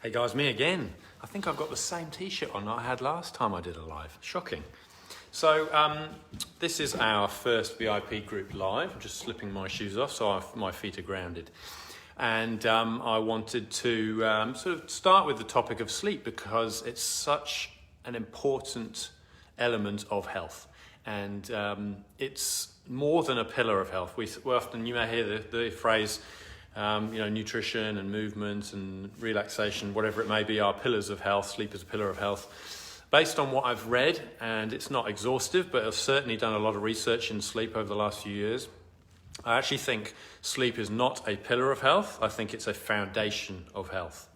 Hey guys, me again. I think I've got the same t-shirt on that I had last time I did a live. Shocking. So this is our first VIP group live. I'm just slipping my shoes off so my feet are grounded. And I wanted to sort of start with the topic of sleep because it's such an important element of health. And it's more than a pillar of health. We often, you may hear the phrase, nutrition and movement and relaxation, whatever it may be, are pillars of health. Sleep is a pillar of health. Based on what I've read, and it's not exhaustive, but I've certainly done a lot of research in sleep over the last few years, I actually think sleep is not a pillar of health. I think it's a foundation of health.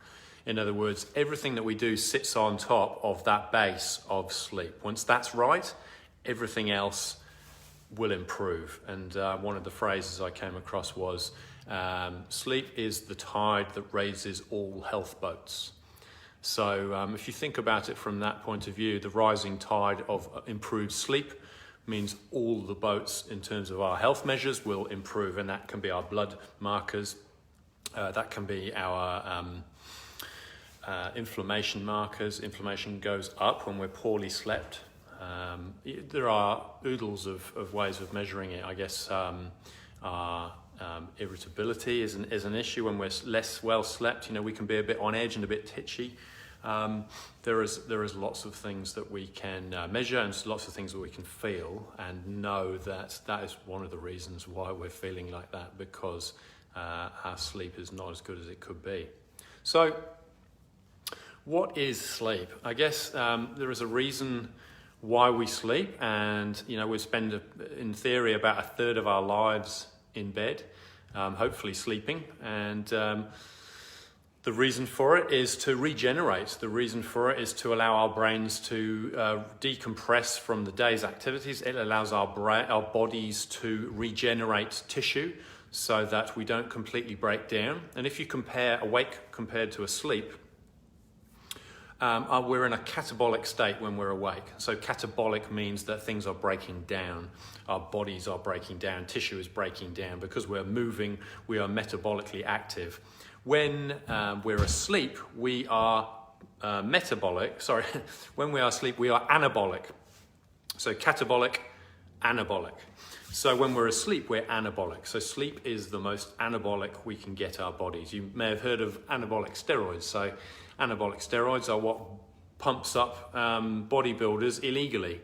In other words, everything that we do sits on top of that base of sleep. Once that's right, everything else will improve. And one of the phrases I came across was, sleep is the tide that raises all health boats. So if you think about it from that point of view, the rising tide of improved sleep means all the boats in terms of our health measures will improve, and that can be our blood markers, that can be our inflammation markers. Inflammation goes up when we're poorly slept. There are oodles of ways of measuring it. I guess irritability is an issue when we're less well slept. We can be a bit on edge and a bit titchy. There is lots of things that we can measure and lots of things that we can feel, and know that is one of the reasons why we're feeling like that, because our sleep is not as good as it could be. So what is sleep? I guess there is a reason why we sleep, and we spend in theory about a third of our lives in bed, hopefully sleeping, and the reason for it is to regenerate. The reason for it is to allow our brains to decompress from the day's activities. It allows our bodies to regenerate tissue so that we don't completely break down. And if you compare awake compared to asleep, we're in a catabolic state when we're awake. So catabolic means that things are breaking down. Our bodies are breaking down, tissue is breaking down. Because we're moving, we are metabolically active. When we're asleep, we are metabolic. Sorry, when we are asleep, we are anabolic. So catabolic, anabolic. So when we're asleep, we're anabolic. So sleep is the most anabolic we can get our bodies. You may have heard of anabolic steroids. So anabolic steroids are what pumps up bodybuilders illegally.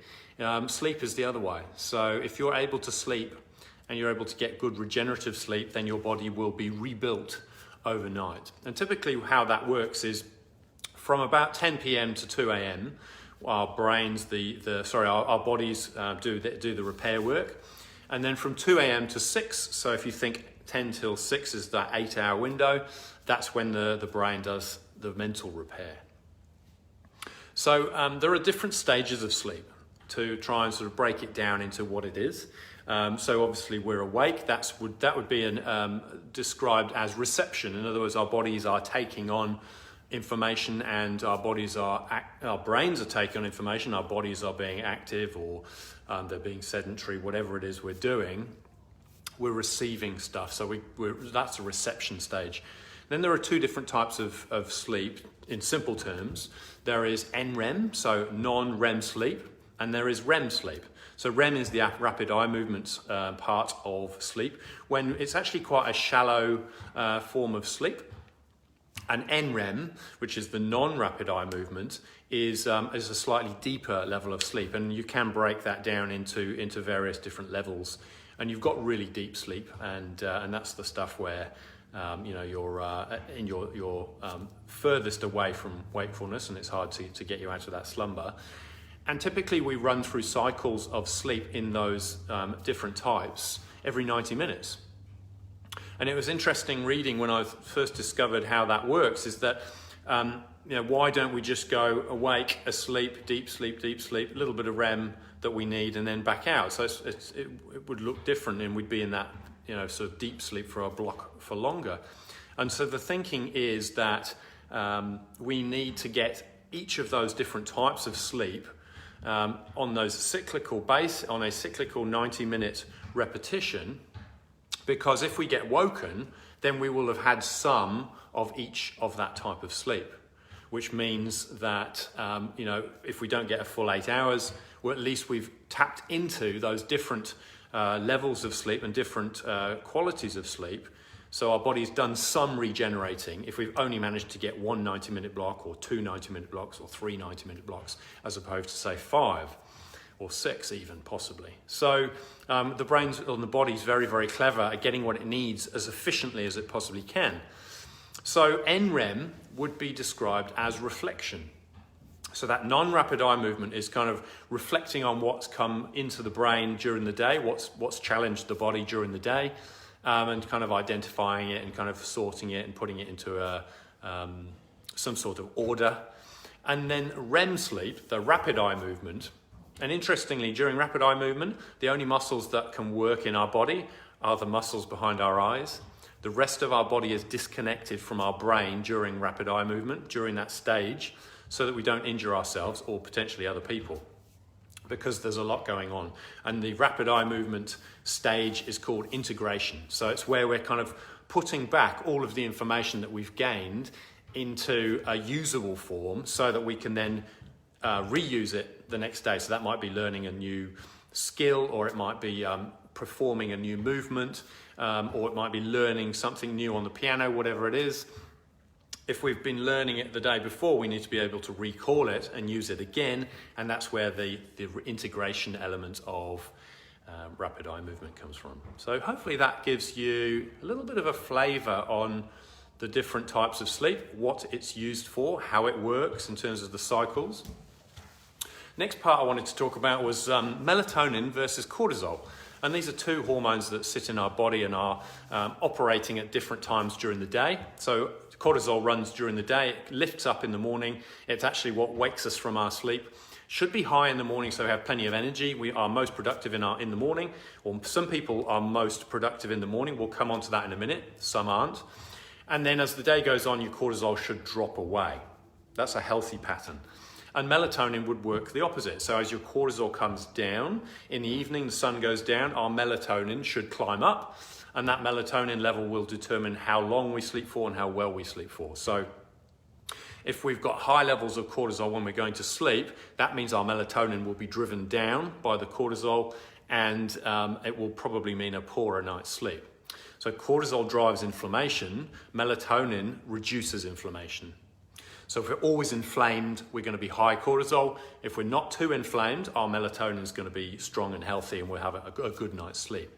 Sleep is the other way. So if you're able to sleep and you're able to get good regenerative sleep, then your body will be rebuilt overnight. And typically how that works is from about 10 p.m. to 2 a.m. our brains, our bodies do the repair work. And then from 2 a.m. to 6, so if you think 10 till 6 is that 8-hour window, that's when the brain does the mental repair. So there are different stages of sleep to try and sort of break it down into what it is. So obviously we're awake. That would be described as reception. In other words, our bodies are taking on information, and our brains are taking on information. Our bodies are being active, or they're being sedentary. Whatever it is we're doing, we're receiving stuff. So that's a reception stage. Then there are two different types of sleep. In simple terms, there is NREM, so non-REM sleep, and there is REM sleep. So REM is the rapid eye movement part of sleep, when it's actually quite a shallow form of sleep. And NREM, which is the non-rapid eye movement, is a slightly deeper level of sleep, and you can break that down into various different levels. And you've got really deep sleep, and that's the stuff where you're furthest away from wakefulness, and it's hard to get you out of that slumber. And typically we run through cycles of sleep in those different types every 90 minutes. And it was interesting reading when I first discovered how that works, is that, why don't we just go awake, asleep, deep sleep, a little bit of REM that we need, and then back out. So it would look different, and we'd be in that, sort of deep sleep for a block for longer. And so the thinking is that we need to get each of those different types of sleep on a cyclical 90-minute repetition, because if we get woken, then we will have had some of each of that type of sleep. which means that, if we don't get a full 8 hours, well, at least we've tapped into those different levels of sleep and different qualities of sleep. So our body's done some regenerating if we've only managed to get one 90-minute block or two 90-minute blocks or three 90-minute blocks, as opposed to, say, 5 or 6 even, possibly. So the brain and the body's very, very clever at getting what it needs as efficiently as it possibly can. So NREM would be described as reflection. So that non-rapid eye movement is kind of reflecting on what's come into the brain during the day, what's challenged the body during the day, and kind of identifying it and kind of sorting it and putting it into some sort of order. And then REM sleep, the rapid eye movement. And interestingly, during rapid eye movement, the only muscles that can work in our body are the muscles behind our eyes. The rest of our body is disconnected from our brain during rapid eye movement, during that stage, so that we don't injure ourselves or potentially other people, because there's a lot going on. And the rapid eye movement stage is called integration. So it's where we're kind of putting back all of the information that we've gained into a usable form so that we can then reuse it the next day. So that might be learning a new skill, or it might be performing a new movement, or it might be learning something new on the piano, whatever it is. If we've been learning it the day before, we need to be able to recall it and use it again, and that's where the integration element of rapid eye movement comes from. So hopefully that gives you a little bit of a flavour on the different types of sleep, what it's used for, how it works in terms of the cycles. Next part I wanted to talk about was melatonin versus cortisol. And these are two hormones that sit in our body and are operating at different times during the day. So cortisol runs during the day, it lifts up in the morning. It's actually what wakes us from our sleep. Should be high in the morning so we have plenty of energy. We are most productive in the morning, or some people are most productive in the morning. We'll come on to that in a minute, some aren't. And then as the day goes on, your cortisol should drop away. That's a healthy pattern. And melatonin would work the opposite. So as your cortisol comes down, in the evening the sun goes down, our melatonin should climb up, and that melatonin level will determine how long we sleep for and how well we sleep for. So if we've got high levels of cortisol when we're going to sleep, that means our melatonin will be driven down by the cortisol, and it will probably mean a poorer night's sleep. So cortisol drives inflammation, melatonin reduces inflammation. So if we're always inflamed, we're going to be high cortisol. If we're not too inflamed, our melatonin is going to be strong and healthy, and we'll have a good night's sleep.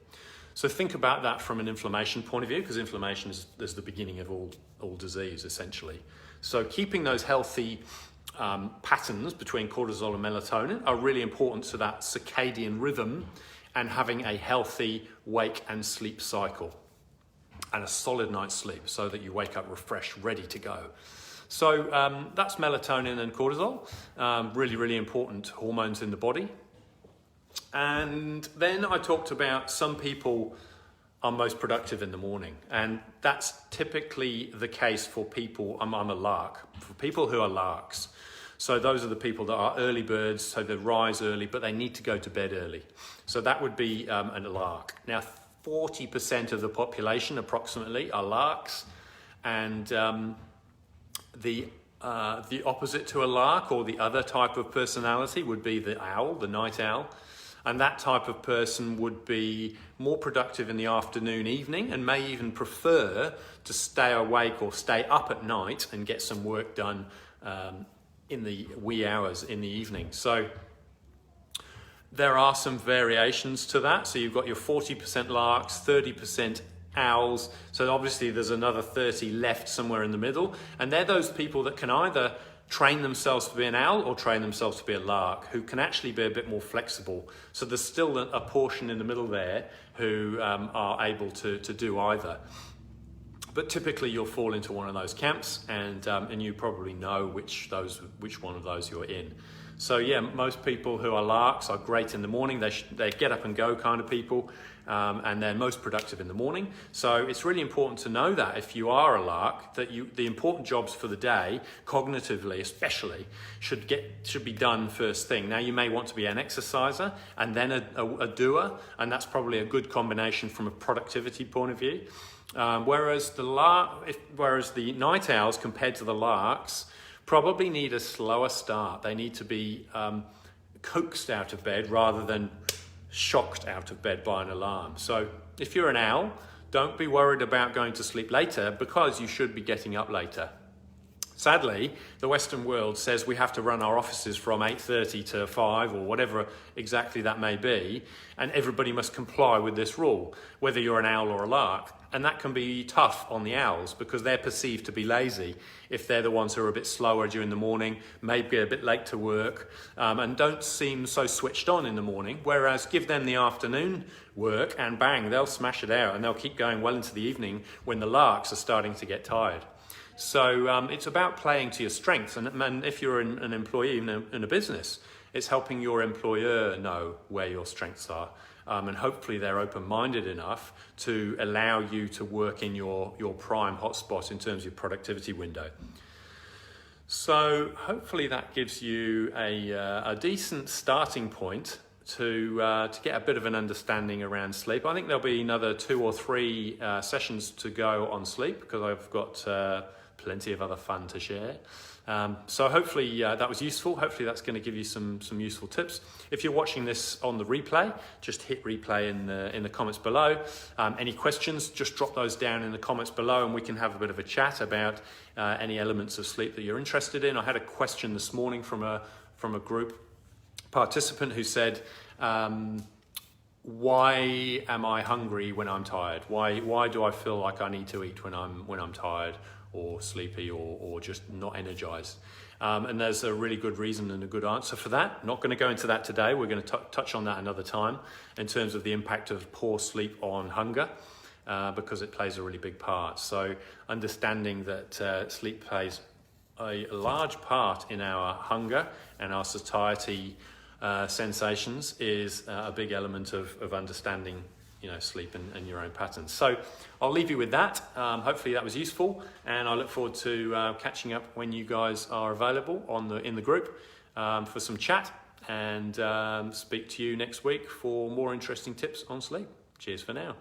So think about that from an inflammation point of view, because inflammation is the beginning of all disease, essentially. So keeping those healthy patterns between cortisol and melatonin are really important to that circadian rhythm and having a healthy wake and sleep cycle and a solid night's sleep so that you wake up refreshed, ready to go. So that's melatonin and cortisol, really, really important hormones in the body. And then I talked about some people are most productive in the morning, and that's typically the case for people, I'm a lark, for people who are larks. So those are the people that are early birds, so they rise early, but they need to go to bed early. So that would be a lark. Now, 40% of the population approximately are larks, and the opposite to a lark, or the other type of personality, would be the owl, the night owl. And that type of person would be more productive in the afternoon, evening, and may even prefer to stay awake or stay up at night and get some work done in the wee hours in the evening. So there are some variations to that. So you've got your 40% larks, 30% owls. So obviously there's another 30 left somewhere in the middle. And they're those people that can either train themselves to be an owl or train themselves to be a lark, who can actually be a bit more flexible. So there's still a portion in the middle there who are able to do either. But typically you'll fall into one of those camps, and you probably know which one of those you're in. So yeah, most people who are larks are great in the morning. They get up and go kind of people, and they're most productive in the morning. So it's really important to know that if you are a lark, that the important jobs for the day, cognitively especially, should be done first thing. Now you may want to be an exerciser and then a doer, and that's probably a good combination from a productivity point of view. Whereas the night owls compared to the larks probably need a slower start. They need to be coaxed out of bed rather than shocked out of bed by an alarm. So if you're an owl, don't be worried about going to sleep later, because you should be getting up later. Sadly, the Western world says we have to run our offices from 8:30 to 5 or whatever exactly that may be, and everybody must comply with this rule, whether you're an owl or a lark. And that can be tough on the owls because they're perceived to be lazy if they're the ones who are a bit slower during the morning, maybe a bit late to work, and don't seem so switched on in the morning. Whereas give them the afternoon work and bang, they'll smash it out and they'll keep going well into the evening when the larks are starting to get tired. So it's about playing to your strengths, and if you're an employee in a business, it's helping your employer know where your strengths are, and hopefully they're open-minded enough to allow you to work in your prime hotspot in terms of your productivity window. So hopefully that gives you a decent starting point to get a bit of an understanding around sleep. I think there'll be another 2 or 3 sessions to go on sleep, because I've got plenty of other fun to share. So hopefully that was useful. Hopefully that's going to give you some useful tips. If you're watching this on the replay, just hit replay in the comments below. Any questions, just drop those down in the comments below and we can have a bit of a chat about any elements of sleep that you're interested in. I had a question this morning from a group participant who said, why am I hungry when I'm tired? Why do I feel like I need to eat when I'm tired or sleepy or just not energized? And there's a really good reason and a good answer for that. Not going to go into that today. We're going to touch on that another time in terms of the impact of poor sleep on hunger, because it plays a really big part. So understanding that sleep plays a large part in our hunger and our satiety sensations is a big element of understanding sleep and your own patterns. So I'll leave you with that. Hopefully that was useful, and I look forward to catching up when you guys are available in the group for some chat, and speak to you next week for more interesting tips on sleep. Cheers for now.